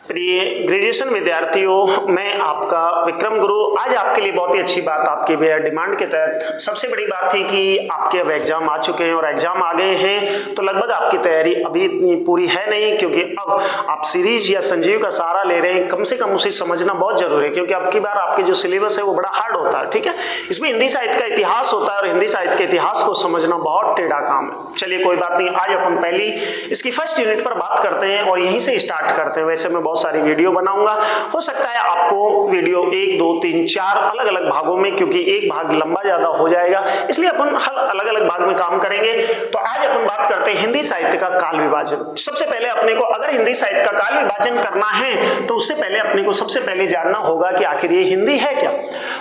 प्रिय ग्रेजुएशन विद्यार्थियों, मैं आपका विक्रम गुरु। आज आपके लिए बहुत ही अच्छी बात, आपके डिमांड के तहत सबसे बड़ी बात थी कि आपके अब एग्जाम आ चुके हैं और एग्जाम आ गए हैं तो लगभग आपकी तैयारी अभी इतनी पूरी है नहीं, क्योंकि अब आप सीरीज या संजीव का सहारा ले रहे हैं। कम से कम उसे समझना बहुत जरूरी है, क्योंकि अब की बार आपके जो सिलेबस है वो बड़ा हार्ड होता है। ठीक है, इसमें हिंदी साहित्य का इतिहास होता है और हिंदी साहित्य के इतिहास को समझना बहुत टेढ़ा काम है। चलिए कोई बात नहीं, आज अपन पहली इसकी फर्स्ट यूनिट पर बात करते हैं और यहीं से स्टार्ट करते हैं। वैसे मैं बहुत सारी वीडियो बनाऊंगा, हो सकता है आपको वीडियो 1, 2, 3, 4 अलग अलग भागों में, क्योंकि एक भाग लंबा ज्यादा हो जाएगा, इसलिए अपन अलग अलग भाग में काम करेंगे। तो आज अपन बात करते हैं हिंदी साहित्य का काल विभाजन। सबसे पहले अपने को अगर हिंदी साहित्य का काल विभाजन करना है तो उससे पहले अपने को सबसे पहले जानना होगा कि आखिर ये हिंदी है क्या।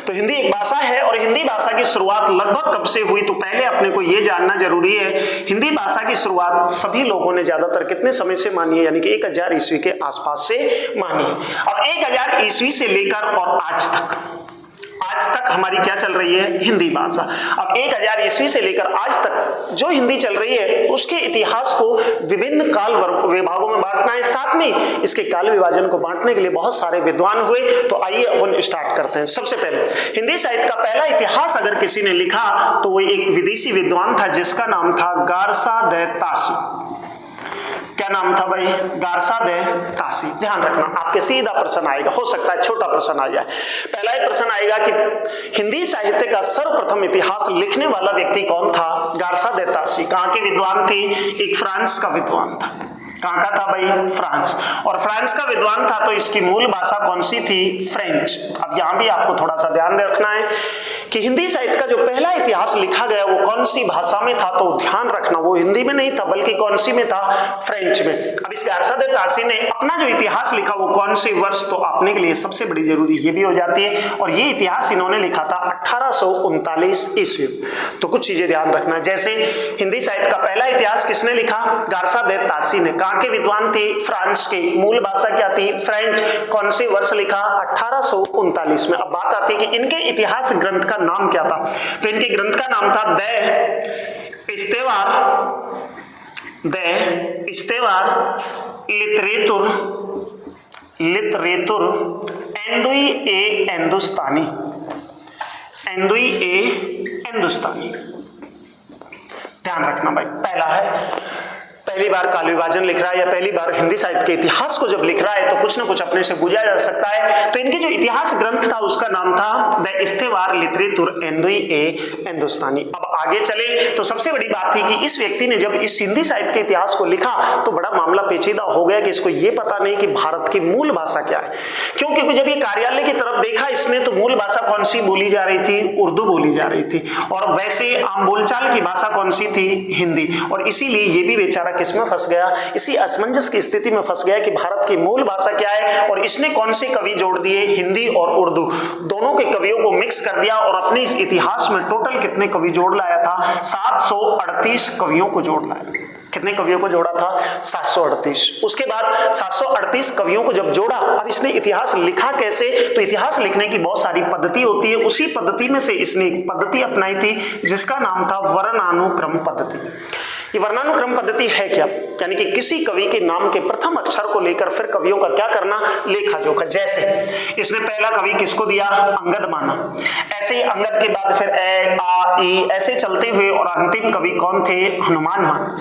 तो हिंदी एक भाषा है और हिंदी भाषा की शुरुआत लगभग कब से हुई, तो पहले अपने को यह जानना जरूरी है हिंदी भाषा की शुरुआत सभी लोगों ने ज्यादातर कितने समय से मानी है, यानी कि 1000 ईस्वी के आसपास से मानी है। अब 1000 ईस्वी से लेकर और आज तक हमारी क्या चल रही है, हिंदी भाषा। अब 1000 ईस्वी से लेकर आज तक जो हिंदी चल रही है उसके इतिहास को विभिन्न काल विभागों में बांटना है। साथ में इसके काल विभाजन को बांटने के लिए बहुत सारे विद्वान हुए। तो आइए अपन स्टार्ट करते हैं। सबसे पहले हिंदी साहित्य का पहला इतिहास अगर किसी ने लिखा तो वो एक विदेशी विद्वान था जिसका नाम था गारसा दे तासी। क्या नाम था भाई? गारसा दे तासी। ध्यान रखना, आपके सीधा प्रश्न आएगा, हो सकता है छोटा प्रश्न आ जाए। पहला ही प्रश्न आएगा कि हिंदी साहित्य का सर्वप्रथम इतिहास लिखने वाला व्यक्ति कौन था? गारसा दे तासी। कहां के विद्वान थे? एक फ्रांस का विद्वान था। कहां का था भाई? फ्रांस। और फ्रांस का विद्वान था तो इसकी मूल भाषा कौन सी थी? फ्रेंच। अब यहां भी आपको थोड़ा सा ध्यान रखना है कि हिंदी साहित्य का जो पहला इतिहास लिखा गया वो कौन सी भाषा में था, तो ध्यान रखना वो हिंदी में नहीं था बल्कि कौन सी में था? फ्रेंच में। अब इस गारसा दे तासी ने अपना जो इतिहास लिखा वो कौन से वर्ष, तो आपने के लिए सबसे बड़ी जरूरी ये भी हो जाती है। और ये इतिहास इन्होंने लिखा था 1839 ईस्वी। तो कुछ चीजें ध्यान रखना, जैसे हिंदी साहित्य का पहला इतिहास किसने लिखा? गारसा दे तासी ने। कहां के विद्वान थे? फ्रांस के। मूल भाषा क्या थी? फ्रेंच। कौन से वर्ष लिखा? 1839 में। अब बात आती है कि इनके इतिहास ग्रंथ का नाम क्या था, तो इनके ग्रंथ का नाम था द इस्तेवार लिटरेतुर एंदुई ए हिंदुस्तानी। ध्यान रखना भाई, पहला है पहली बार काल विभाजन लिख रहा है या पहली बार हिंदी साहित्य के इतिहास को जब लिख रहा है तो कुछ ना कुछ अपने से बुझा जा सकता है। तो इनके जो इतिहास ग्रंथ था उसका नाम था द इस्तेवार लिटरेतुर एंदुई ए हिंदुस्तानी। अब आगे चले तो सबसे बड़ी बात थी कि इस व्यक्ति ने जब इस हिंदी साहित्य के इतिहास को लिखा तो बड़ा मामला पेचीदा हो गया कि इसको ये पता नहीं कि भारत की मूल भाषा क्या है। क्योंकि जब ये कार्यालय की तरफ देखा इसने तो मूल भाषा कौन सी बोली जा रही थी? उर्दू बोली जा रही थी। और वैसे आम बोलचाल की भाषा कौन सी थी? हिंदी। और इसीलिए ये भी बेचारा किसमें फंस गया? इसी असमंजस की स्थिति में फंस गया कि भारत की मूल भाषा क्या है। और इसने कौन से कवि जोड़ दिए? हिंदी और उर्दू दोनों के कवियों को मिक्स कर दिया और अपने इस इतिहास में टोटल कितने कवि जोड़ लाया था? 738 कवियों को जोड़ लाया। कितने कवियों को जोड़ा था? 738। उसके बाद 738 कवियों को जब जोड़ा, अब इसने इतिहास लिखा कैसे? तो इतिहास लिखने की बहुत सारी पद्धति होती है, उसी पद्धति में से इसने एक पद्धति अपनाई थी जिसका नाम था वर्णानुक्रम पद्धति। ये वर्णानुक्रम पद्धति है क्या? यानी कि किसी कवि के नाम के प्रथम अक्षर को लेकर फिर कवियों का क्या करना? लेखा जोखा। जैसे इसने पहला कवि किसको दिया? अंगद माना। ऐसे ही अंगद के बाद फिर ए, आ, ई ऐसे चलते हुए और अंतिम कवि कौन थे? हनुमान माना।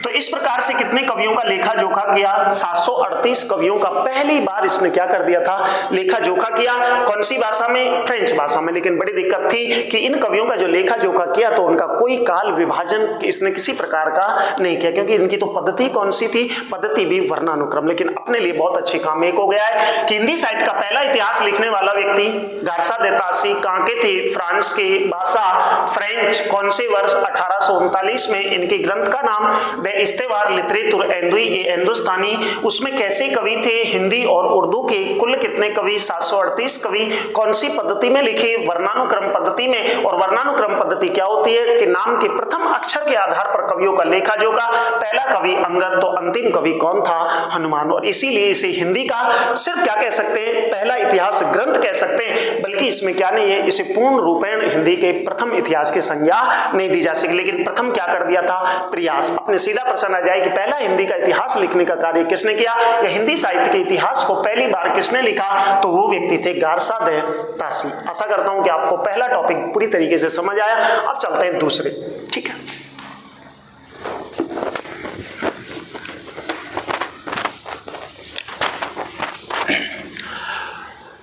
तो इस प्रकार से कितने कवियों का लेखा जोखा किया? 738 कवियों का पहली बार इसने क्या कर दिया था? लेखा जोखा किया। कौन सी भाषा में? फ्रेंच भाषा में। लेकिन बड़ी दिक्कत थी कि इन कवियों का जो लेखा जोखा किया तो उनका कोई काल विभाजन इसने किसी प्रकार का नहीं किया, क्योंकि इनकी तो पद्धति कौन सी थी? पद्धति भी वर्णानुक्रम। लेकिन अपने लिए बहुत अच्छी काम एक हो गया है कि हिंदी साहित्य का पहला इतिहास लिखने वाला व्यक्ति गारसा दे तासी कहां के थे? फ्रांस के। भाषा फ्रेंच। कौन से वर्ष? 1839 में। इनके ग्रंथ का नाम द इस्तेवार लिटरेतुर एंदुई ए हिंदुस्तानी। उसमें कैसे कवि थे? हिंदी और उर्दू के। कुल कितने कवि? 738 कवि। कौन सी पद्धति में लिखे? वर्णानुक्रम पद्धति में। और वर्णानुक्रम पद्धति क्या होती है कि नाम के प्रथम अक्षर के आधार पर कवियों कवियों का लेखा जोखा। पहला कवि अंगद तो अंतिम कवि कौन था? हनुमान। और इसीलिए इसे हिंदी का सिर्फ क्या कह सकते हैं, पहला इतिहास ग्रंथ कह सकते हैं, बल्कि इसमें क्या नहीं है, इसे पूर्ण रूपेण हिंदी के प्रथम इतिहास की संज्ञा नहीं दी जा सकी। लेकिन प्रथम क्या कर दिया था? प्रयास। अपने सीधा प्रश्न आ जाए कि पहला हिंदी का इतिहास लिखने का कार्य किसने किया, या हिंदी साहित्य के इतिहास को पहली बार किसने लिखा, तो वो व्यक्ति थे गारसादे तासी। आशा करता हूं कि आपको पहला टॉपिक पूरी तरीके से समझ आया। अब चलते हैं दूसरे। ठीक है,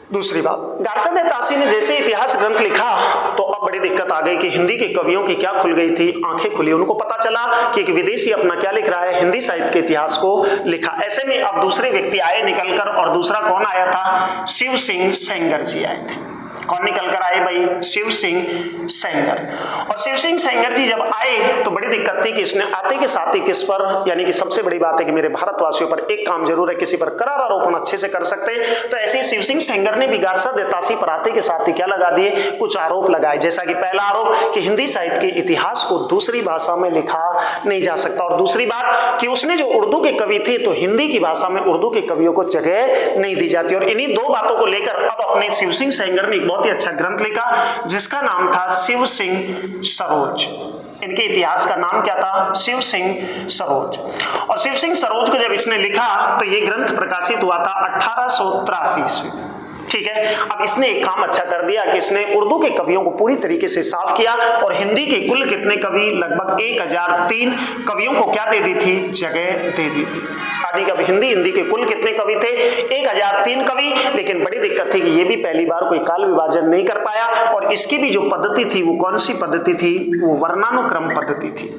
दूसरी बात, गारसादे तासी ने जैसे इतिहास ग्रंथ लिखा तो अब बड़ी दिक्कत आ गई कि हिंदी के कवियों की क्या खुल गई थी, आंखें खुली। उनको पता चला कि एक विदेशी अपना क्या लिख रहा है, हिंदी साहित्य के इतिहास को लिखा। ऐसे में अब दूसरे व्यक्ति आए निकलकर, और दूसरा कौन आया था? शिव सिंह सेंगर जी आए थे। कौन निकल कर आए भाई? शिव सिंह सेंगर। और शिव सिंह सेंगर जी जब आए तो बड़ी दिक्कत थी कि इसने आते के साथ ही किस पर, यानी कि सबसे बड़ी बात है कि मेरे भारतवासियों पर एक काम जरूर है, किसी पर करार आरोपण अच्छे से कर सकते हैं। तो ऐसे ही शिव सिंह सेंगर ने भी गारसादे तासी पर आते के साथ ही क्या लगा दिए, कुछ आरोप लगाए। जैसा कि पहला आरोप कि हिंदी साहित्य के इतिहास को दूसरी भाषा में लिखा नहीं जा सकता, और दूसरी बात कि उसने जो उर्दू के कवि थे तो हिंदी की भाषा में उर्दू के कवियों को जगह नहीं दी जाती। और इन्हीं दो बातों को लेकर अब अपने शिव सिंह सेंगर ने बहुत ही अच्छा ग्रंथ लिखा जिसका नाम था शिव सिंह सरोज। इनके इतिहास का नाम क्या था? शिव सिंह सरोज। और शिव सिंह सरोज को जब इसने लिखा तो यह ग्रंथ प्रकाशित हुआ था 1883 ईस्वी। ठीक है, अब इसने एक काम अच्छा कर दिया कि इसने उर्दू के कवियों को पूरी तरीके से साफ किया, और हिंदी के कुल कितने कवि, लगभग 1003 कवियों को क्या दे दी थी? जगह दे दी थी। यानी कि हिंदी के कुल कितने कवि थे? 1003 कवि। लेकिन बड़ी दिक्कत थी कि ये भी पहली बार कोई काल विभाजन नहीं कर पाया, और इसकी भी जो पद्धति थी वो कौन सी पद्धति थी? वो वर्णानुक्रम पद्धति थी।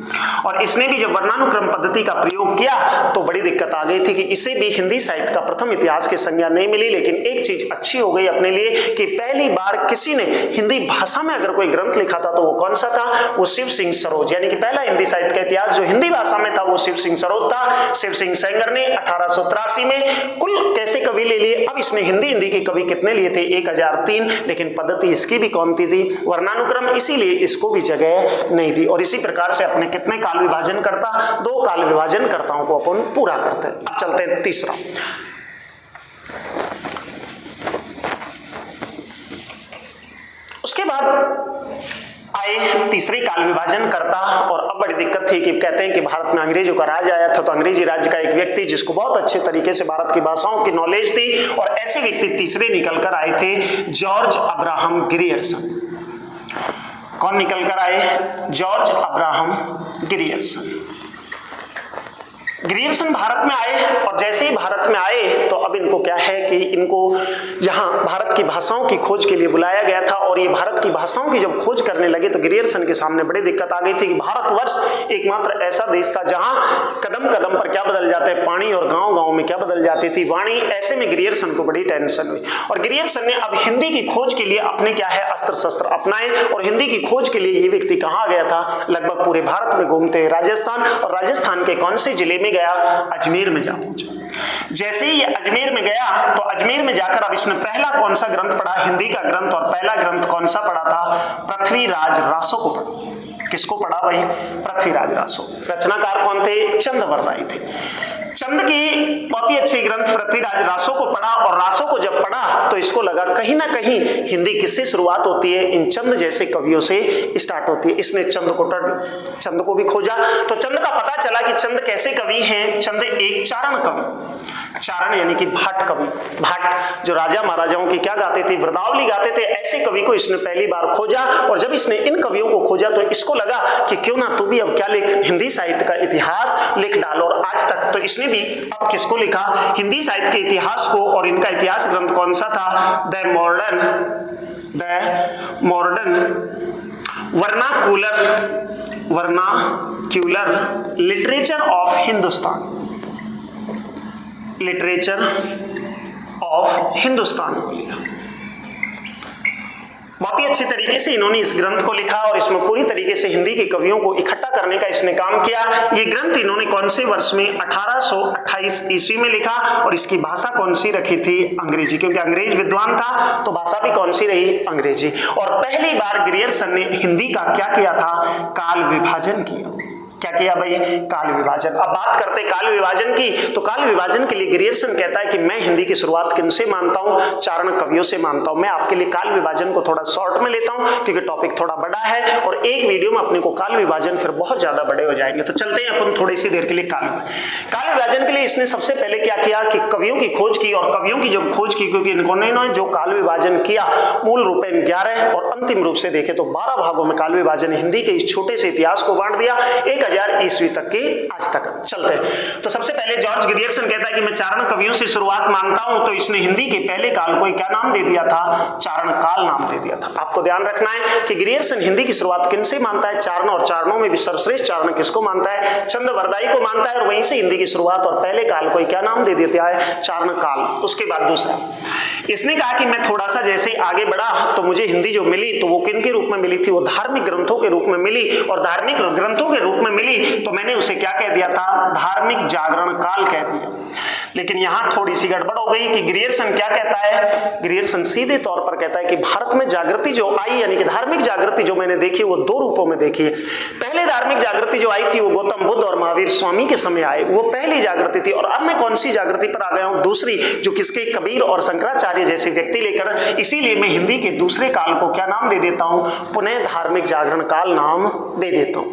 और इसने भी जब वर्णानुक्रम पद्धति का प्रयोग किया तो बड़ी दिक्कत आ गई थी कि इसे भी हिंदी साहित्य का प्रथम इतिहास की संज्ञा नहीं मिली। लेकिन एक चीज अच्छी हो गई अपने लिए कि पहली बार किसी ने हिंदी भाषा में अगर कोई ग्रंथ लिखा था तो वो कौन सा था? वो शिव सिंह सरोज। यानी कि पहला हिंदी साहित्य का इतिहास जो हिंदी भाषा में था वो शिव सिंह सरोज था। शिव सिंह सेंगर ने 1883 में कुल कैसे कवि ले लिए? अब इसने हिंदी के कवि कितने लिए थे? 1003। लेकिन पद्धति इसकी भी कौन सी थी? वर्णानुक्रम। इसीलिए इसको भी जगह नहीं दी। और इसी प्रकार से अपने कितने काल विभाजन करता? 2 काल विभाजन कर्ताओं को अपन पूरा करते हैं। अब चलते हैं तीसरा। उसके बाद आए तीसरे काल विभाजन करता, और अब बड़ी दिक्कत थी कि कहते हैं कि भारत में अंग्रेजों का राज आया था, तो अंग्रेजी राज्य का एक व्यक्ति जिसको बहुत अच्छे तरीके से भारत की भाषाओं की नॉलेज थी, और ऐसे व्यक्ति तीसरे निकल कर आए थे जॉर्ज अब्राहम ग्रियर्सन। कौन निकल कर आए? George Abraham Grierson. Grierson Bharat में आए, और जैसे ही भारत में आए तो अब इनको क्या है कि इनको यहाँ भारत की भाषाओं की खोज के लिए बुलाया गया था। और ये भारत की भाषाओं की जब खोज करने लगे तो ग्रियर्सन के सामने बड़ी दिक्कत आ गई थी कि भारतवर्ष एकमात्र ऐसा देश था जहां कदम कदम पर क्या बदल जाते हैं? पानी, और गांव गांव में क्या बदल जाती थी? वाणी। ऐसे में ग्रियर्सन को बड़ी टेंशन हुई, और ग्रियर्सन ने अब हिंदी की खोज के लिए अपने क्या है अस्त्र शस्त्र अपनाए। और हिंदी की खोज के लिए ये व्यक्ति कहाँ गया था? लगभग पूरे भारत में घूमते राजस्थान, और राजस्थान के कौन से जिले में गया? अजमेर में जा पहुंचा। जैसे ही ये अजमेर में गया तो अजमेर में जाकर अब इसने पहला कौन सा ग्रंथ पढ़ा? हिंदी का ग्रंथ। और पहला ग्रंथ कौन सा पढ़ा था? पृथ्वीराज रासो को पढ़ा। किसको पढ़ा भाई? पृथ्वीराज रासो। रचनाकार कौन थे? चंदवरदाई थे। चंद की बहुत ही अच्छी ग्रंथ पृथ्वीराज रासो को पढ़ा, और रासो को जब पढ़ा तो इसको लगा कहीं ना कहीं हिंदी किससे शुरुआत होती है? इन चंद जैसे कवियों से स्टार्ट होती है। इसने चंद को भी खोजा, तो चंद का पता चला कि चंद कैसे कवि हैं? चंद एक चारण कवि, चारण यानी कि भाट कवि। भाट जो राजा महाराजाओं की क्या गाते थे? वृदावली गाते थे। ऐसे कवि को इसने पहली बार खोजा, और जब इसने इन कवियों को खोजा तो इसको लगा कि क्यों ना तू भी अब क्या लिख? हिंदी साहित्य का इतिहास लिख डालो। और आज तक तो इसने भी अब किसको लिखा? हिंदी साहित्य के इतिहास को। और इनका इतिहास ग्रंथ कौन सा था? The modern vernacular literature of Hindustan. Literature of Hindustan को लिखा। बहुत ही अच्छे तरीके से इन्होंने इस ग्रंथ को लिखा, और इसमें पूरी तरीके से हिंदी के कवियों को इकट्ठा करने का इसने काम किया। ये ग्रंथ इन्होंने कौन से वर्ष में? 1828 ईस्वी में लिखा, और इसकी भाषा कौन सी रखी थी? अंग्रेजी, क्योंकि अंग्रेज विद्वान था तो भाषा भी कौन सी रही? अंग्रेजी। और पहली बार ग्रियर्सन ने हिंदी का क्या किया था? काल विभाजन किया। क्या किया भाई? काल विभाजन। अब बात करते काल विभाजन की, तो काल विभाजन के लिए ग्रियर्सन कहता है कि मैं हिंदी की शुरुआत किनसे मानता हूं? चारण कवियों से मानता हूं। मैं आपके लिए काल विभाजन को थोड़ा शॉर्ट में लेता हूं क्योंकि टॉपिक थोड़ा बड़ा है और एक वीडियो में अपने को काल विभाजन फिर बहुत ज्यादा बड़े हो जाएंगे। तो चलते हैं अपन थोड़ी सी देर के लिए काल विभाजन के लिए। इसने सबसे पहले क्या किया कि कवियों की खोज की, और कवियों की जब खोज की, क्योंकि इन्होंने जो काल विभाजन किया मूल रूप में 11 और अंतिम रूप से देखे तो 12 भागों में काल विभाजन हिंदी के इस छोटे से इतिहास को बांट दिया 1000 ईस्वी तक के आज तक। चलते हैं। तो सबसे पहले जॉर्ज ग्रियर्सन कहता है कि मैं चारण कवियों से शुरुआत मानता हूं, तो इसने हिंदी के पहले काल को क्या नाम दे दिया था? चारण काल नाम दे दिया था। आपको ध्यान रखना है कि ग्रियर्सन हिंदी की शुरुआत किनसे मानता है? चारण, और चारणों में भी सर्वश्रेष्ठ चारण किसको मानता है? चंद्रवरदाई को मानता है, और वहीं से हिंदी की शुरुआत और पहले काल को क्या नाम दे देता है? चारण काल। उसके बाद दूसरा इसने कहा कि मैं थोड़ा सा जैसे आगे बढ़ा तो मुझे हिंदी जो मिली तो वो किन के रूप में मिली थी? वो धार्मिक ग्रंथों के रूप में मिली, और धार्मिक ग्रंथों के रूप में मिली तो मैंने उसे क्या कह दिया था? धार्मिक जागरण काल कह दिया। लेकिन यहां थोड़ी सी गड़बड़ हो गई कि ग्रियर्सन क्या कहता है? ग्रियर्सन सीधे तौर पर कहता है कि भारत में जागृति जो आई, यानी कि धार्मिक जागृति जो मैंने देखी वो दो रूपों में देखी है। पहले धार्मिक जागृति जो आई थी वो गौतम बुद्ध और महावीर स्वामी के समय आए, वो पहली जागृति थी। और अब मैं कौन सी जागृति पर आ गया हूं? दूसरी, जो किसके? कबीर और शंकराचार्य जैसे व्यक्ति लेकर। इसीलिए मैं हिंदी के दूसरे काल को क्या नाम दे देता हूं? पुनः धार्मिक जागरण काल नाम दे देता हूं।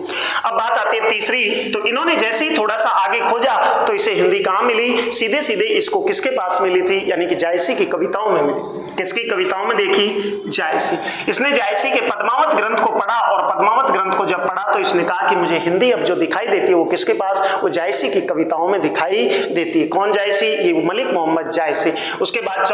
अब बात आती है तीसरी, तो इन्होंने जैसे ही थोड़ा सा आगे खोजा तो इसे हिंदी कहां मिली? सीधे सीधे इसको किसके पास मिली थी? यानी कि जायसी की कविताओं में मिली। किसकी कविताओं में देखी? जायसी। इसने जायसी के पद्मावत ग्रंथ को पढ़ा, और पद्मावत ग्रंथ को जब पढ़ा तो इसने कहा कि मुझे हिंदी अब जो दिखाई देती है वो किसके पास? वो जायसी की कविताओं में दिखाई देती है। कौन जायसी? ये मलिक मोहम्मद जायसी। उसके बाद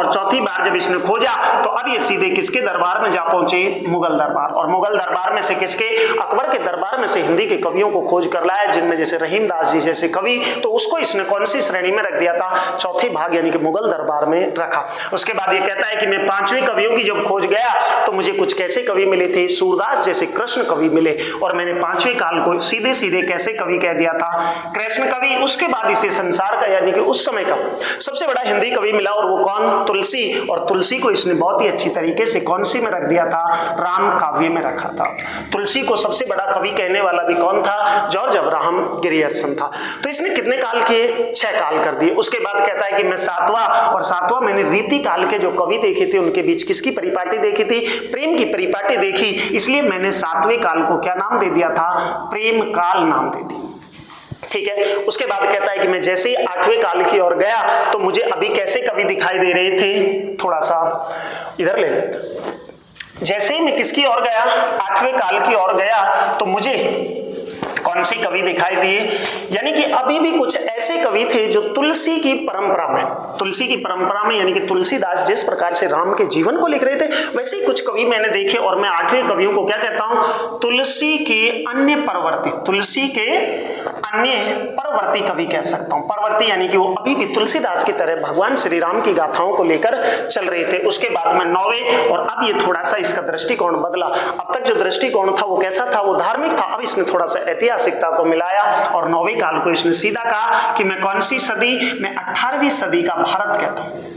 चौथी बार जब इसने खोजा तो अब ये सीधे किसके दरबार में जा पहुंचे? मुगल दरबार। और मुगल दरबार में से किसके? अकबर के दरबार में से हिंदी के कवियों को खोज कर लाया, जिनमें जैसे रहीम दास जी जैसे कवि, तो उसको इसने कौन सी श्रेणी में रख दिया था? चौथे भाग, यानी कि मुगल दरबार में रखा। उसके बाद ये कहता है कि मैं 5वें कवियों की जब खोज गया तो मुझे कुछ कैसे कवि मिले थे? सूरदास जैसे कृष्ण कवि मिले, और मैंने 5वें काल को सीधे सीधे कैसे कवि कह दिया था? कृष्ण कवि। उसके बाद इसे संसार का, यानी कि उस समय का सबसे बड़ा हिंदी कवि मिला, और वो कौन? तुलसी। और तुलसी को इसने बहुत ही अच्छी तरीके से कौन सी में रख दिया था? राम काव्य में रखा था। तुलसी को सबसे बड़ा कवि कहने वाला भी कौन था? जॉर्ज अब्राहम ग्रियर्सन था। तो इसने कितने काल किए? 6 काल कर दिए। उसके बाद कहता है कि मैं 7वां मैंने रीति काल के जो कवि देखे थे उनके बीच किसकी परिपाटी देखी थी? प्रेम की परिपाटी देखी, इसलिए मैंने 7वें काल को क्या नाम दे दिया था? प्रेम काल नाम दे दिया। ठीक है। उसके बाद कहता है कि मैं जैसे ही 8वें काल की ओर गया तो मुझे अभी कैसे कवि दिखाई दे रहे थे? थोड़ा सा इधर ले लेते। जैसे ही मैं किसकी ओर गया? 8वें काल की ओर गया तो मुझे कौन से कवि दिखाई दिए? यानी कि अभी भी कुछ ऐसे कवि थे जो तुलसी की परंपरा में, यानी कि तुलसीदास जिस प्रकार से राम के जीवन को लिख रहे थे वैसे ही कुछ कवि मैंने देखे, और मैं 8वें कवियों को क्या कहता हूं? तुलसी के अन्य परवर्ती कवि कह सकता हूं। परवर्ती यानी कि वो अभी भी तुलसीदास की तरह भगवान श्री राम की गाथाओं को लेकर चल रहे थे। उसके बाद में 9वें, और अब ये थोड़ा सा इसका दृष्टिकोण बदला। अब तक जो दृष्टिकोण था वो कैसा था? वो धार्मिक था। अब इसने थोड़ा सा ऐतिहासिकता को मिलाया, और 9वें काल को इसने सीधा कहा कि मैं कौन सी सदी? मैं 18वीं सदी का भारत कहता हूं।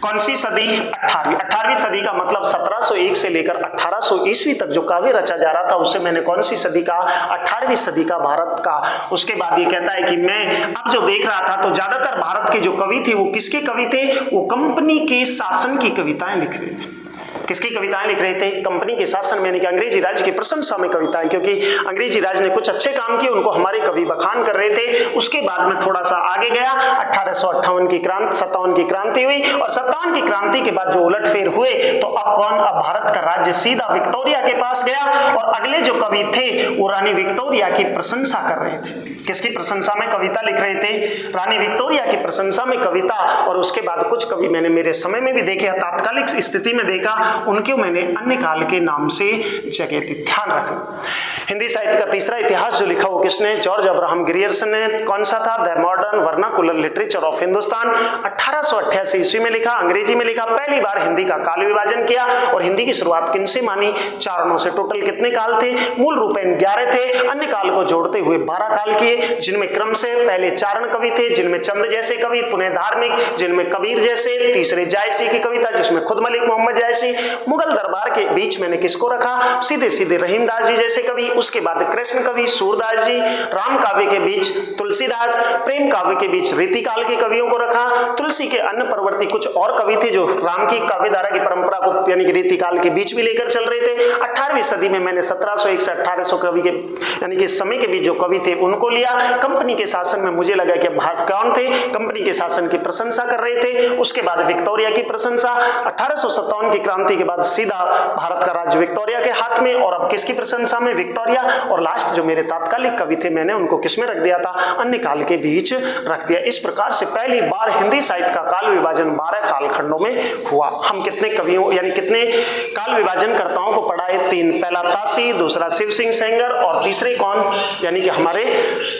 कौन सी सदी? 18वीं सदी का मतलब 1701 से लेकर 1800 ईस्वी तक जो काव्य रचा जा रहा था उसे मैंने कौन सी सदी का? 18वीं सदी का भारत का। उसके बाद ये कहता है कि मैं अब जो देख रहा था तो ज्यादातर भारत के जो कवि थे वो किसके कवि थे? वो कंपनी के शासन की कविताएं लिख रहे थे। किसकी कविताएं लिख रहे थे? कंपनी के शासन में, यानी कि अंग्रेजी राज की प्रशंसा में कविताएं, क्योंकि अंग्रेजी राज ने कुछ अच्छे काम किए, उनको हमारे कवि बखान कर रहे थे। उसके बाद में थोड़ा सा आगे गया, 1858 की क्रांति, 57 की क्रांति हुई, और 57 की क्रांति के बाद जो उलटफेर हुए तो अब कौन? अब भारत का राज्य सीधा विक्टोरिया के पास गया, और अगले जो कवि थे वो रानी विक्टोरिया की प्रशंसा कर रहे थे। किसकी प्रशंसा में कविता लिख रहे थे? रानी विक्टोरिया की प्रशंसा में कविता। और उसके बाद कुछ कवि मैंने मेरे समय में भी देखे, तात्कालिक स्थिति में देखा, उनके मैंने अन्य काल के नाम से जगह दी। ध्यान रखना, हिंदी साहित्य का तीसरा इतिहास जो लिखा वो किसने? जॉर्ज अब्राहम ग्रियर्सन ने। कौन सा था? The modern vernacular literature of Hindustan. 1888 ईस्वी में लिखा, अंग्रेजी में लिखा। पहली बार हिंदी का काल विभाजन किया, और हिंदी की शुरुआत किनसे मानी? चारणों से। टोटल कितने काल थे? मूल रूप में 11 थे, अन्य काल को जोड़ते हुए 12 काल किए, जिनमें क्रम से पहले चारण कवि थे, जिनमें चंद जैसे कवि, पुनः धार्मिक, जिनमें कबीर जैसे, तीसरे जायसी की कविता जिसमें खुद मलिक मोहम्मद जायसी, मुगल दरबार के बीच मैंने किसको रखा, सीधे सीधे रहीमदास जी जैसे कवि, उसके बाद कृष्ण कवि सूरदास जी, राम काव्य के बीच तुलसीदास, प्रेम काव्य के बीच रीतिकाल के कवियों को रखा, तुलसी के अन्य परवर्ती कुछ और कवि थे जो राम की काव्यधारा की परंपरा को यानी कि रीतिकाल के बीच भी लेकर चल रहे थे। 18वीं सदी में मैंने 1701 से 1800 कवि के यानी कि समय के बीच जो कवि थे उनको लिया। कंपनी के शासन में मुझे लगा कि कौन थे, कंपनी के शासन की प्रशंसा कर रहे थे। उसके बाद विक्टोरिया की प्रशंसा, 1857 की क्रांति के बाद सीधा भारत का राज्य विक्टोरिया के हाथ में, और अब किसकी प्रशंसा में, विक्टोरिया। और लास्ट जो मेरे तात्कालिक कवि थे मैंने उनको किसमें रख दिया था, अन्य काल के बीच रख दिया। इस प्रकार से पहली बार हिंदी साहित्य का काल विभाजन 12 कालखंडों में हुआ। हम कितने कवियों यानी कितने काल विभाजन कर्ताओं को पढ़ाए, 3, पहला तासी, दूसरा शिव सिंह सेंगर और तीसरे कौन यानी कि हमारे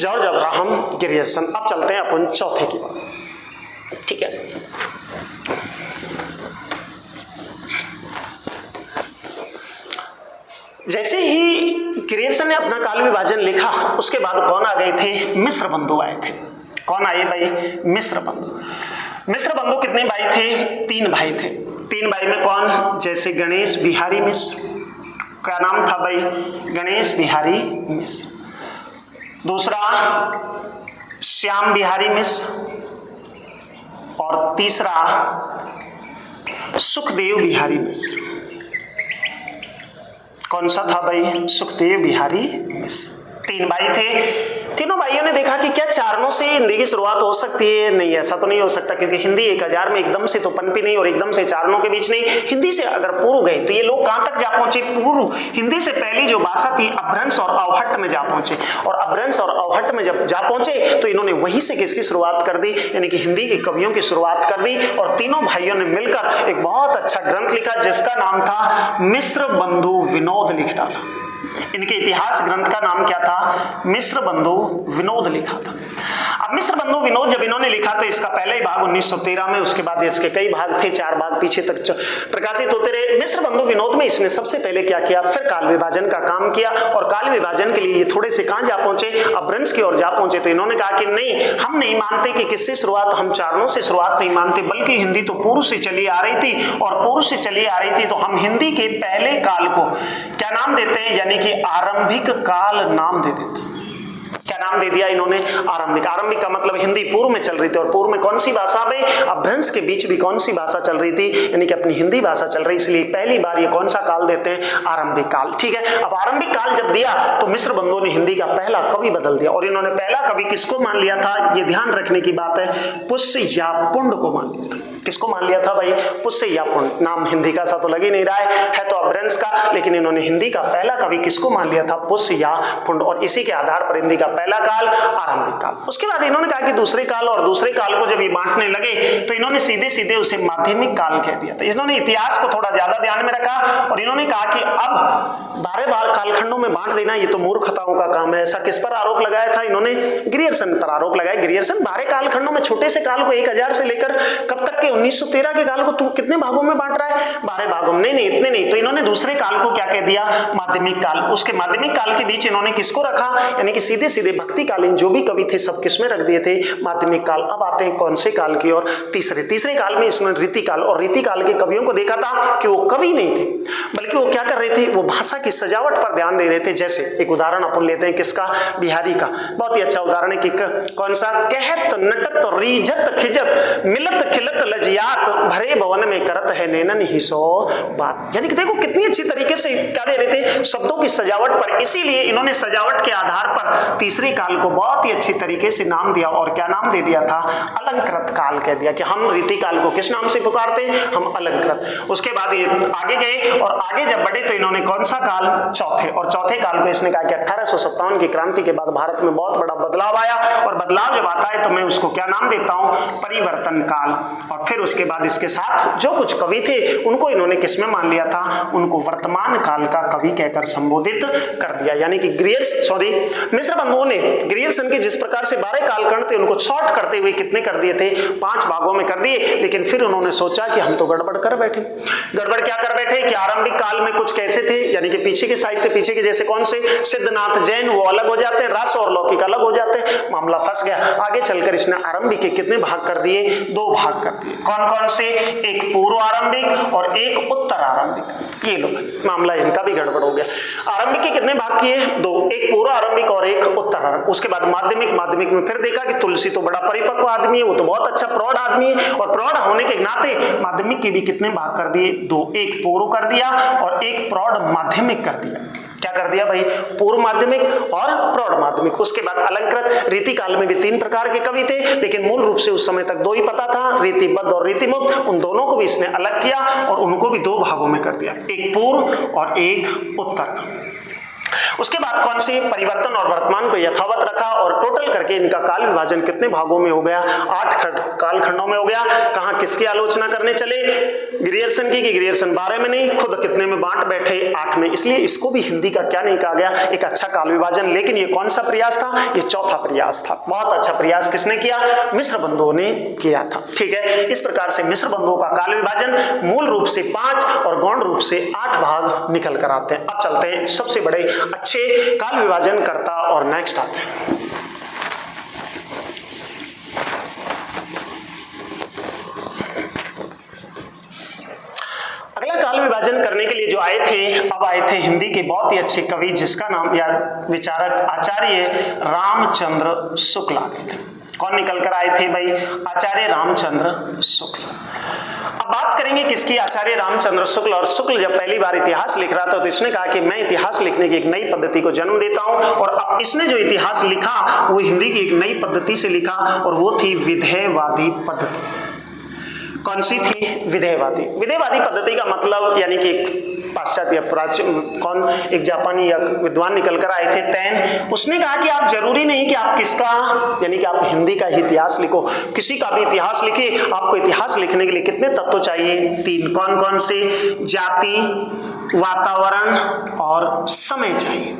जॉर्ज अब्राहम ग्रियर्सन। अब चलते हैं अपन चौथे की बात, ठीक है। जैसे ही ग्रियर्सन ने अपना काल विभाजन लिखा उसके बाद कौन आ गए थे, मिश्र बंधु आए थे। कौन आए भाई, मिश्र बंधु। मिश्र बंधु कितने भाई थे, 3 भाई थे। 3 भाई में कौन, जैसे गणेश बिहारी मिश्र, क्या नाम था भाई, गणेश बिहारी मिश्र। दूसरा श्याम बिहारी मिश्र, और तीसरा सुखदेव बिहारी मिश्र। कौन सा था भाई, सुखदेव बिहारी मिश्र। 3 भाई थे। तीनों भाइयों ने देखा कि क्या चारणों से हिंदी की शुरुआत हो सकती है, नहीं ऐसा तो नहीं हो सकता, क्योंकि हिंदी 1000 में एकदम से तो पनपी नहीं और एकदम से चारणों के बीच नहीं। हिंदी से अगर पूर्व गए तो ये लोग कहां तक जा पहुंचे, पूर्व हिंदी से पहली जो भाषा थी अपभ्रंश और अवहट्ट में जा पहुंचे, और अपभ्रंश और अवहट्ट में जब जा पहुंचे तो इन्होंने वहीं से किसकी शुरुआत कर दी, यानी कि हिंदी के कवियों की शुरुआत कर दी। और तीनों भाइयों ने मिलकर एक बहुत अच्छा ग्रंथ लिखा जिसका नाम था मिश्र बंधु विनोद लिख डाला। इनके इतिहास ग्रंथ का नाम क्या था, मिश्र बंधु विनोद लिखा था। अब मिश्र बंधु विनोद जब इन्होंने लिखा तो इसका पहला ही भाग 1913 में, उसके बाद इसके कई भाग थे, 4 भाग पीछे तक प्रकाशित होते रहे। मिश्र बंधु विनोद में इसने सबसे पहले क्या किया, फिर काल विभाजन का काम किया, और काल विभाजन के लिए ये थोड़े से कहां जा पहुंचे, अपभ्रंश की ओर जा पहुंचे। तो इन्होंने कहा कि नहीं, हम नहीं मानते कि किससे शुरुआत, हम चारणों से शुरुआत नहीं मानते, बल्कि हिंदी तो पूर्व से चली आ रही थी, और पूर्व से चली आ रही थी तो हम हिंदी के पहले काल को क्या नाम देते हैं, यानी कि आरंभिक काल नाम दे देते हैं। क्या नाम दे दिया इन्होंने, आरंभिक। आरंभिक का मतलब हिंदी पूर्व में चल रही थी, और पूर्व में कौन सी भाषा में, अपभ्रंश के बीच भी कौन सी भाषा चल रही थी, यानी कि अपनी हिंदी भाषा चल रही, इसलिए पहली बार ये कौन सा काल देते हैं, आरंभिक काल। ठीक है, अब आरंभिक काल जब दिया तो मिश्र बंधुओं ने हिंदी का पहला कवि बदल दिया, और इन्होंने पहला कवि किसको मान लिया था, ये ध्यान रखने की बात है, पुष्य या पुंड को मान लिया था। किसको मान लिया था भाई, पुष्य या पुंड। नाम हिंदी का सा तो लग ही नहीं रहा है तो अपभ्रंश का, लेकिन इन्होंने हिंदी का पहला कवि किसको मान लिया था, पुष्य या पुंड, और इसी के आधार पर हिंदी का पहला काल आरंभिक काल। उसके बाद इन्होंने कहा कि दूसरे काल, और दूसरे काल को जब ये बांटने लगे तो इन्होंने सीधे सीधे उसे माध्यमिक काल कह दिया था। इन्होंने इतिहास को थोड़ा ज्यादा ध्यान में रखा, और इन्होंने कहा कि अब 12 कालखंडों में बांट देना ये तो मूर्खताओं का काम है। ऐसा किस पर आरोप लगाया था इन्होंने, ग्रियर्सन पर आरोप लगाया। ग्रियर्सन 12 कालखंडों में छोटे से काल को 1000 से लेकर कब तक के 1913 के काल को तू कितने भागों में बांट रहा है, 12 भागों में। नहीं इतने नहीं, तो इन्होंने दूसरे काल को क्या कह दिया, माध्यमिक काल। उसके माध्यमिक काल के बीच इन्होंने किसको रखा, यानी कि सीधे सीधे भक्तिकालीन जो भी कवि थे सब किसमें रख दिए थे, माध्यमिक काल। अब आते हैं कौन से काल की ओर, तीसरे काल में इसमें रीतिकाल। और रीतिकाल के कवियों को देखा था कि वो कवि नहीं थे, बल्कि वो क्या कर रहे थे, वो भाषा की सजावट पर ध्यान दे रहे थे। जैसे एक उदाहरण अपन लेते हैं किसका, बिहारी का। बहुत ही अच्छा उदाहरण है कि कौन सा, कहत नटत रीझत खिजत मिलत खिलत लजियात भरे भवन में करत है नैनन ही सो बात। यानी कि देखो कितनी अच्छी तरीके से क्या दे रहे थे, शब्दों की सजावट पर। इसीलिए इन्होंने सजावट के आधार पर तीसरे काल को बहुत ही अच्छी तरीके से नाम दिया, और क्या नाम दे दिया था, अलंकृत काल कह दिया, कि हम रीतिकाल को किस नाम से पुकारते हैं, हम अलंकृत। उसके बाद ये आगे गए, और आगे जब बढ़े तो इन्होंने कौन सा काल, चौथे, और चौथे काल को इसने कहा कि 1857 की क्रांति के बाद भारत में बहुत बड़ा बदलाव आया, और बदलाव जब आता है तो मैं उसको क्या नाम देता हूं, परिवर्तन काल। और फिर उसके बाद इसके साथ जो कुछ कवि थे उनको इन्होंने किसमें मान लिया था, उनको वर्तमान काल का कवि कहकर संबोधित कर दिया। यानी कि मिश्र बंधुओं ने ग्रियर्सन के जिस प्रकार से 12 कालखंड थे उनको शॉर्ट करते हुए कितने कर दिए थे, 5 भागों में कर दिए। लेकिन फिर उन्होंने सोचा कि हम तो गड़बड़ कर बैठे। गड़बड़ क्या कर बैठे कि आरंभिक काल में कुछ कैसे थे, यानी कि पीछे के साहित्य, पीछे के जैसे कौन से, सिद्धनाथ जैन, वो अलग हो जाते हैं, रस और लौकिक अलग हो जाते हैं, मामला फंस गया। आगे चलकर इसने आरंभिक के कितने भाग कर दिए, 2 भाग कर दिए। कौन कौन से? एक पूर्व आरंभिक और एक उत्तर आरंभिक। ये लो मामला इनका भी गड़बड़ हो गया। आरंभिक के कितने भाग किए? 2, एक पूर्व आरंभिक और एक उत्तर आरंभिक। उसके बाद माध्यमिक, माध्यमिक में फिर देखा कि तुलसी तो बड़ा परिपक्व आदमी है, वो तो बहुत अच्छा प्रौढ़ आदमी है, और प्रौढ़ होने के नाते माध्यमिक के भी कितने भाग कर दिए? 2, एक पूर्व कर दिया और एक प्रौढ़ माध्यमिक कर दिया। क्या कर दिया भाई? पूर्व माध्यमिक और प्रौढ़ माध्यमिक। उसके बाद अलंकृत, रीति काल में भी 3 प्रकार के कवि थे, लेकिन मूल रूप से उस समय तक 2 ही पता था, रीतिबद्ध और रीतिमुक्त। उन दोनों को भी इसने अलग किया और उनको भी 2 भागों में कर दिया, एक पूर्व और एक उत्तर। उसके बाद कौन से? परिवर्तन और वर्तमान को यथावत रखा और टोटल करके इनका काल विभाजन कितने भागों में हो गया? 8 कालखंडों में हो गया। कहां किसकी आलोचना करने चले? ग्रियर्सन की, कि ग्रियर्सन 12 में नहीं, खुद कितने में बांट बैठे? 8 में। इसलिए इसको भी हिंदी का क्या नहीं कहा गया? एक अच्छा काल विभाजन। लेकिन ये कौन सा प्रयास था? ये चौथा प्रयास था। बहुत अच्छा प्रयास किसने किया? मिश्र बंधुओं ने किया था। ठीक है, इस प्रकार से मिश्र बंधुओं का काल विभाजन मूल रूप से 5 और गौण रूप से 8 भाग निकल कर आते हैं। अब चलते हैं सबसे बड़े अच्छे काल विभाजन करता और नेक्स्ट आते हैं। अगला काल विभाजन करने के लिए जो आए थे, अब आए थे हिंदी के बहुत ही अच्छे कवि, जिसका नाम या विचारक आचार्य रामचंद्र शुक्ल आ गए थे। कौन निकल कर आए थे भाई? आचार्य रामचंद्र शुक्ल। अब बात करेंगे किसकी? आचार्य रामचंद्र शुक्ल। और शुक्ल जब पहली बार इतिहास लिख रहा था तो इसने कहा कि मैं इतिहास लिखने की एक नई पद्धति को जन्म देता हूं, और अब इसने जो इतिहास लिखा वो हिंदी की एक नई पद्धति से लिखा, और वो थी विधेयवादी पद्धति। कौन सी थी? विधेयवादी। विधेयवादी पद्धति का मतलब यानी कि पाश्चात्य प्राचीन, कौन एक जापानी या विद्वान निकल कर आए थे, तैन। उसने कहा कि आप जरूरी नहीं कि आप किसका, यानी कि आप हिंदी का ही इतिहास लिखो, किसी का भी इतिहास लिखिए। आपको इतिहास लिखने के लिए कितने तत्व चाहिए? 3। कौन कौन से? जाति, वातावरण और समय चाहिए।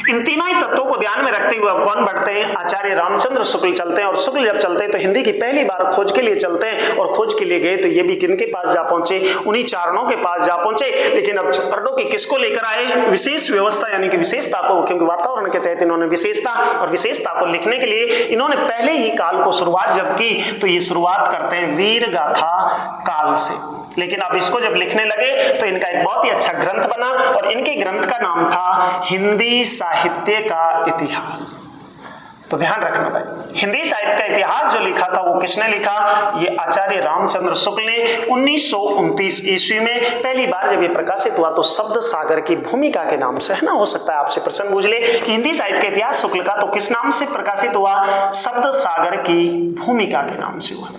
इन तीनों ही तत्वों को ध्यान में रखते हुए अब कौन बढ़ते हैं? आचार्य रामचंद्र शुक्ल चलते हैं। और शुक्ल जब चलते हैं तो हिंदी की पहली बार खोज के लिए चलते हैं, और खोज के लिए गए तो ये भी किनके पास जा पहुंचे? उन्हीं चारणों के पास जा पहुंचे। लेकिन अब चारणों की किसको लेकर आए? विशेष व्यवस्था यानी कि विशेषता को, क्योंकि वातावरण के तहत इन्होंने विशेषता, और विशेषता को लिखने के लिए इन्होंने पहले ही काल को शुरुआत जब की तो ये शुरुआत करते हैं वीर गाथा काल से। लेकिन अब इसको जब लिखने लगे तो इनका एक बहुत ही अच्छा ग्रंथ बना, और इनके ग्रंथ का नाम था हिंदी साहित्य का इतिहास। तो ध्यान रखना भाई, हिंदी साहित्य का इतिहास जो लिखा था वो किसने लिखा? ये आचार्य रामचंद्र शुक्ल ने 1929 ईस्वी में पहली बार जब ये प्रकाशित हुआ तो शब्द सागर की भूमिका के नाम से, है ना, हो सकता है आपसे प्रश्न पूछ ले कि हिंदी साहित्य का इतिहास शुक्ल का तो किस नाम से प्रकाशित हुआ? शब्द सागर की भूमिका के नाम से हुआ।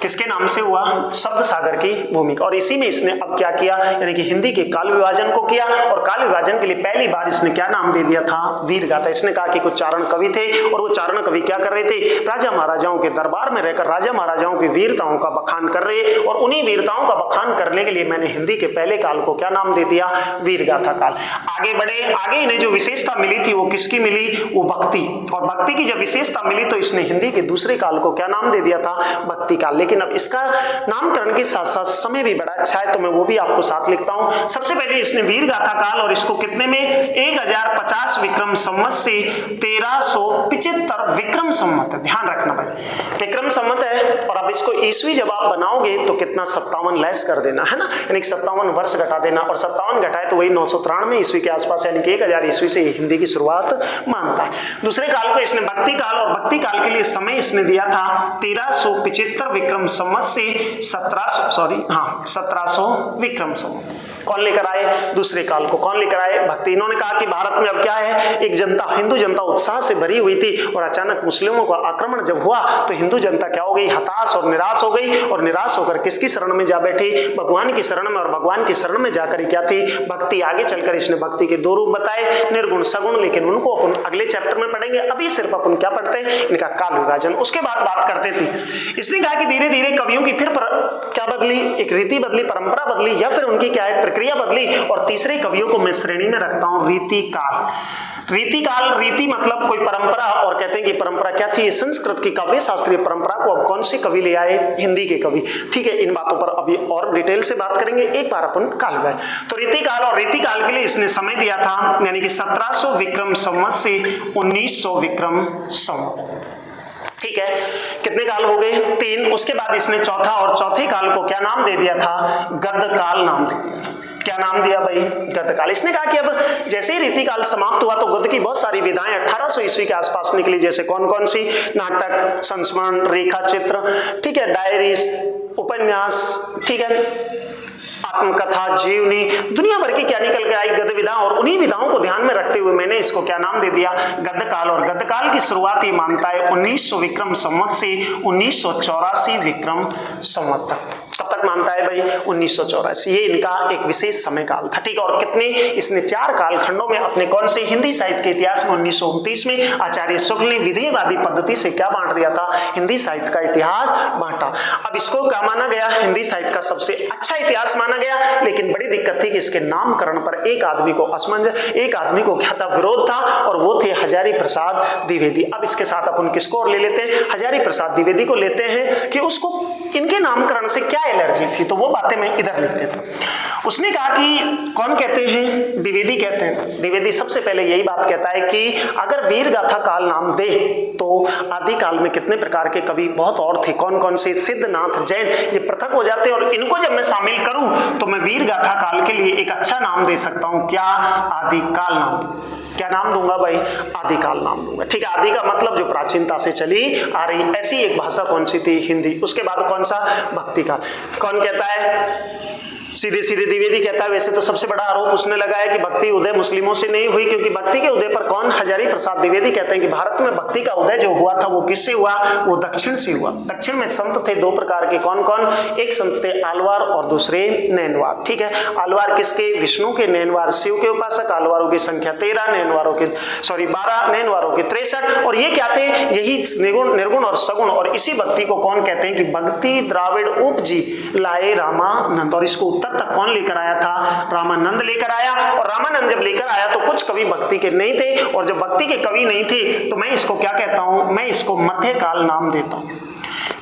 किसके नाम से हुआ? शब्द सागर की भूमिका। और इसी में इसने अब क्या किया, यानी कि हिंदी के काल विभाजन को किया, और काल विभाजन के लिए पहली बार इसने क्या नाम दे दिया था? वीर गाथा। इसने कहा कि कुछ चारण कवि थे, और वो चारण कवि क्या कर रहे थे? राजा महाराजाओं के दरबार में रहकर राजा महाराजाओं की वीरताओं का बखान कर रहे, और उन्हीं वीरताओं का बखान करने के लिए मैंने हिंदी के पहले काल को क्या नाम दे दिया? वीर गाथा काल। आगे बढ़े, आगे इन्हें जो विशेषता मिली थी वो किसकी मिली? वो भक्ति। और भक्ति की जब विशेषता मिली तो इसने हिंदी के दूसरे काल को क्या नाम दे दिया था? भक्ति काल। लेकिन अब इसका नामकरण के साथ साथ समय भी बड़ा अच्छा है, तो मैं वो भी आपको साथ लिखता हूं। सबसे पहले इसने वीर गाथा काल, और इसको कितने में? 1050 विक्रम संवत से 1375 विक्रम संवत। ध्यान रखना भाई, विक्रम संवत है, और अब इसको ईस्वी जब आप बनाओगे तो कितना? 57 लेस कर देना, है ना, यानी कि 57 वर्ष घटा देना, और 57 घटाए तो वही 993 ईस्वी के आसपास, यानी कि 1000 ईस्वी से हिंदी की शुरुआत मानता है। दूसरे काल को इसने भक्ति काल, और भक्ति काल के लिए समय इसने दिया था 1375 विक्रम संवत से 1700 विक्रम संवत। कौन लेकर आए? दूसरे काल को कौन लेकर आए? भक्ति। इन्होंने कहा कि भारत में अब क्या है, एक जनता, हिंदू जनता उत्साह से भरी हुई थी, और अचानक मुस्लिमों का आक्रमण जब हुआ तो हिंदू जनता क्या हो गई? हताश और निराश हो गई, और निराश होकर किसकी शरण में जा बैठी? भगवान की शरण में। और भगवान की शरण में जाकर क्या थी? भक्ति। आगे चलकर इसने भक्ति के 2 रूप बताए, निर्गुण सगुण, लेकिन उनको अपन अगले चैप्टर में पढ़ेंगे। अभी सिर्फ अपन क्या पढ़ते हैं? इनका काल विभाजन। उसके बाद बात करते थे, इसने कहा कि धीरे धीरे कवियों की फिर क्या बदली? एक रीति बदली, परंपरा बदली, या फिर उनकी क्या है? प्रक्रिया बदली। और तीसरे कवियों को मैं श्रेणी में रखता हूं रीति काल। रीति काल, रीति मतलब कोई परंपरा, और कहते हैं कि परंपरा क्या थी? संस्कृत की काव्य शास्त्रीय परंपरा को अब कौन से कवि ले आए? हिंदी के कवि। ठीक है, इन बातों पर अभी और डिटेल से बात करेंगे। एक बार अपन काल में, तो रीति काल, और रीति काल के लिए इसने समय दिया था, यानी कि 1700 विक्रम संवत से 1900 विक्रम संवत। ठीक है, कितने काल हो गए? 3। उसके बाद इसने चौथा और चौथे काल को क्या नाम दे दिया था? गद्यकाल नाम दे दिया। क्या नाम दिया भाई? गद्यकाल। इसने कहा कि अब जैसे ही रीतिकाल समाप्त हुआ तो गद्य की बहुत सारी विधाएं 1800 ईस्वी के आसपास निकली, जैसे कौन कौन सी? नाटक, संस्मरण, रेखा चित्र, ठीक है, डायरीज, उपन्यास, ठीक है, आत्मकथा, जीवनी, दुनिया भर की क्या निकल के आई गद्य विधा। और उन्हीं विधाओं को ध्यान में रखते हुए मैंने इसको क्या नाम दे दिया? गद्यकाल। और गद्यकाल की शुरुआत ये मानता है 1900 विक्रम संवत से 1984 विक्रम संवत तक। कब तक मानता है भाई? 1984। ये इनका एक विशेष समय काल था, ठीक है। और कितने? इसने 4 कालखंडों में अपने कौन से हिंदी साहित्य के इतिहास में 1929 में आचार्य शुक्ल ने विधेयवादी पद्धति से क्या बांट दिया था? हिंदी साहित्य का इतिहास बांटा। अब इसको क्या माना गया? हिंदी साहित्य का सबसे अच्छा इतिहास माना गया। लेकिन बड़ी दिक्कत थी कि इसके नामकरण पर एक आदमी को असमंजस, एक आदमी को क्या था? विरोध था, और वो थे हजारी प्रसाद द्विवेदी। अब इसके साथ अपन किसको और ले लेते हैं? हजारी प्रसाद द्विवेदी को लेते हैं कि उसको इनके नामकरण से क्या एलर्जी थी, तो वो बातें मैं इधर लिख देता हूं। उसने कहा कि कौन कहते हैं? द्विवेदी कहते हैं। द्विवेदी सबसे पहले यही बात कहता है कि अगर वीर गाथा काल नाम दे तो आदि काल में कितने प्रकार के कवि बहुत और थे। कौन कौन से? सिद्धनाथ, जैन, ये पृथक हो जाते हैं, और इनको जब मैं शामिल करूं तो मैं वीर गाथा काल के लिए एक अच्छा नाम दे सकता हूं। क्या? आदि काल नाम। क्या नाम दूंगा भाई? आदिकाल नाम दूंगा, ठीक है। आदि का मतलब जो प्राचीनता से चली आ रही ऐसी एक भाषा कौन सी थी? हिंदी। उसके बाद कौन सा? भक्ति काल। कौन कहता है? सीधे सीधे द्विवेदी कहता है। वैसे तो सबसे बड़ा आरोप उसने लगाया कि भक्ति उदय मुस्लिमों से नहीं हुई, क्योंकि भक्ति के उदय पर कौन? हजारी प्रसाद द्विवेदी कहते हैं कि भारत में भक्ति का उदय जो हुआ था वो किससे हुआ? वो दक्षिण से हुआ। दक्षिण में संत थे 2 प्रकार के। कौन कौन? एक संत थे आलवार और दूसरे नैनवार, ठीक है। आलवार किसके? विष्णु के। नैनवार शिव के उपासक। आलवारों की संख्या 13, नैनवारों के 12, नैनवारों के 63। और ये क्या थे? यही निर्गुण और सगुण। और इसी भक्ति को कौन कहते हैं कि भक्ति द्राविड़ उपजी लाए रामानंद। और इसको उत्तर तक कौन लेकर आया था? रामानंद लेकर आया। और रामानंद जब लेकर आया तो कुछ कवि भक्ति के नहीं थे, और जब भक्ति के कवि नहीं थे तो मैं इसको क्या कहता हूं? मैं इसको मध्यकाल नाम देता हूं।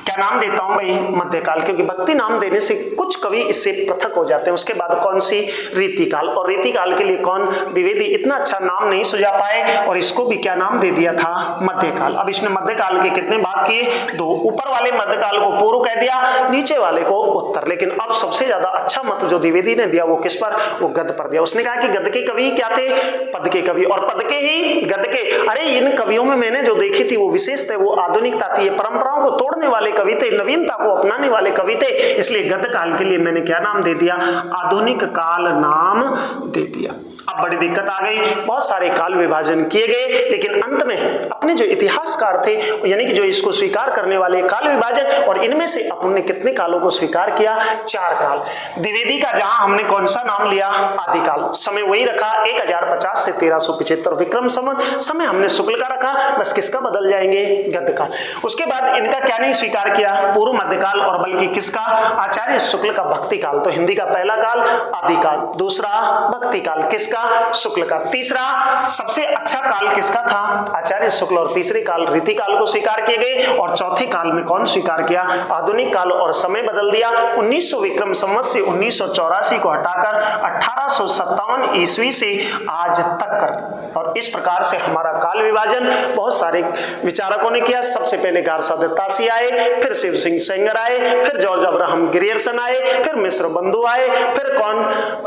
क्या नाम देता हूं भाई? मध्यकाल। क्योंकि भक्ति नाम देने से कुछ कवि इससे पृथक हो जाते हैं। उसके बाद कौन सी? रीतिकाल। और रीतिकाल के लिए कौन? द्विवेदी इतना अच्छा नाम नहीं सुझा पाए, और इसको भी क्या नाम दे दिया था? मध्यकाल। अब इसने मध्यकाल के कितने भाग किए? 2। ऊपर वाले मध्यकाल को पूर्व कह दिया, नीचे वाले को उत्तर। लेकिन अब सबसे ज्यादा अच्छा मत जो द्विवेदी ने दिया वो किस पर? वो गद्य पर दिया। उसने कहा कि गद्य के कवि क्या थे? पद के कवि। और पद के ही गद्य के। अरे इन कवियों में मैंने जो देखी थी वो विशेष थे, वो आधुनिकता थी, परंपराओं को तोड़ने वाले कवि थे, नवीनता को अपनाने वाले कवि थे। इसलिए गद्य काल के लिए मैंने क्या नाम दे दिया? आधुनिक काल नाम दे दिया। अब बड़ी दिक्कत आ गई, बहुत सारे काल विभाजन किए गए, लेकिन अंत में अपने जो इतिहासकार थे, यानी कि जो इसको स्वीकार करने वाले काल विभाजन, और इनमें से अपन ने कितने कालों को स्वीकार किया? 4 काल। द्विवेदी का जहां हमने कौन सा नाम लिया? आदिकाल। समय वही रखा 1050 से 1375 विक्रम संवत। समय हमने शुक्ल का रखा, बस किसका बदल जाएंगे? गद्यकाल। उसके बाद इनका क्या नहीं स्वीकार किया? पूर्व मध्यकाल, और बल्कि किसका? आचार्य शुक्ल का भक्ति काल। तो हिंदी का पहला काल आदिकाल, दूसरा भक्ति काल किसका? शुक्ल का। तीसरा सबसे अच्छा काल किसका था? आचार्य शुक्ल। और तीसरे काल रीतिकाल को स्वीकार किए गए, और चौथे काल में कौन स्वीकार किया? आधुनिक काल। और समय बदल दिया 1900 विक्रम संवत से 1984 को हटाकर 1857 ईस्वी से आज तक कर। और इस प्रकार से हमारा काल विभाजन बहुत सारे विचारकों ने किया। सबसे पहले गारसा दत्तासी आए, फिर शिव सिंह सेंगर आए, फिर जॉर्ज अब्राहम ग्रियर्सन आए, फिर मिश्र बंधु आए, फिर कौन?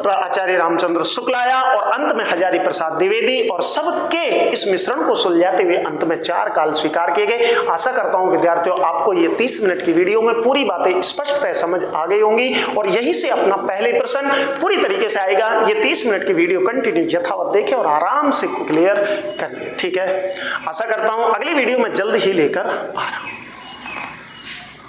आचार्य रामचंद्र शुक्ल आया, और अंत में हजारी प्रसाद द्विवेदी। और सबके इस मिश्रण को सुलझाते हुए अंत में 4 काल स्वीकार किए गए। आशा करता हूं विद्यार्थियों आपको ये 30 मिनट की वीडियो में पूरी बातें स्पष्टतः समझ आ गई होंगी, और यहीं से अपना पहले प्रश्न पूरी तरीके से आएगा। ये 30 मिनट की वीडियो कंटिन्यू यथावत देखें और आराम से क्लियर करिए, ठीक है। आशा करता हूं अगली वीडियो में जल्द ही लेकर आ रहा हूं।